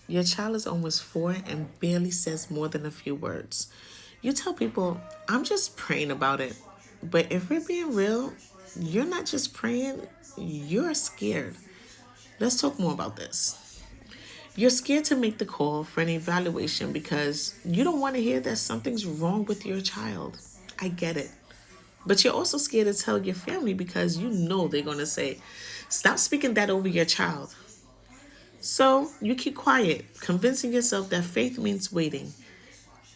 Your child is almost 4 and barely says more than a few words. You tell people, I'm just praying about it. But if we're being real, you're not just praying, you're scared. Let's talk more about this. You're scared to make the call for an evaluation because you don't want to hear that something's wrong with your child. I get it. But you're also scared to tell your family because you know they're going to say, stop speaking that over your child. So you keep quiet, convincing yourself that faith means waiting.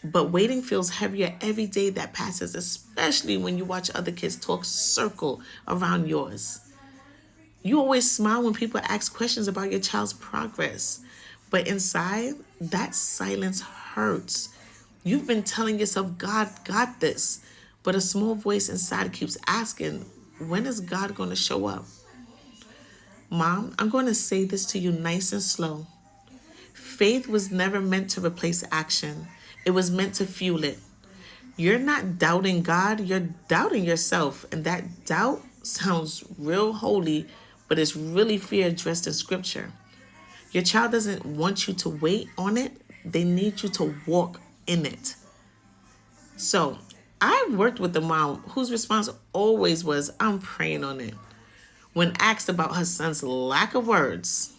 But waiting feels heavier every day that passes, especially when you watch other kids talk circle around yours. You always smile when people ask questions about your child's progress. But inside, that silence hurts. You've been telling yourself, God got this. But a small voice inside keeps asking, when is God going to show up? Mom, I'm going to say this to you nice and slow. Faith was never meant to replace action. It was meant to fuel it. You're not doubting God, you're doubting yourself. And that doubt sounds real holy, but it's really fear dressed in scripture. Your child doesn't want you to wait on it, they need you to walk in it. So, I worked with a mom whose response always was, I'm praying on it. When asked about her son's lack of words,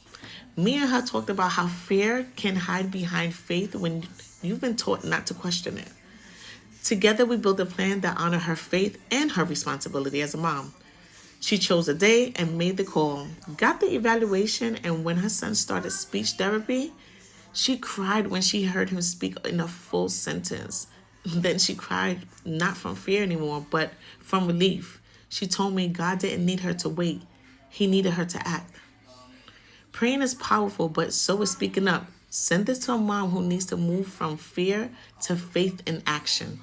me and her talked about how fear can hide behind faith when you've been taught not to question it. Together, we built a plan that honored her faith and her responsibility as a mom. She chose a day and made the call, got the evaluation, and when her son started speech therapy, she cried when she heard him speak in a full sentence. Then she cried not from fear anymore, but from relief. She told me God didn't need her to wait. He needed her to act. Praying is powerful, but so is speaking up. Send this to a mom who needs to move from fear to faith in action.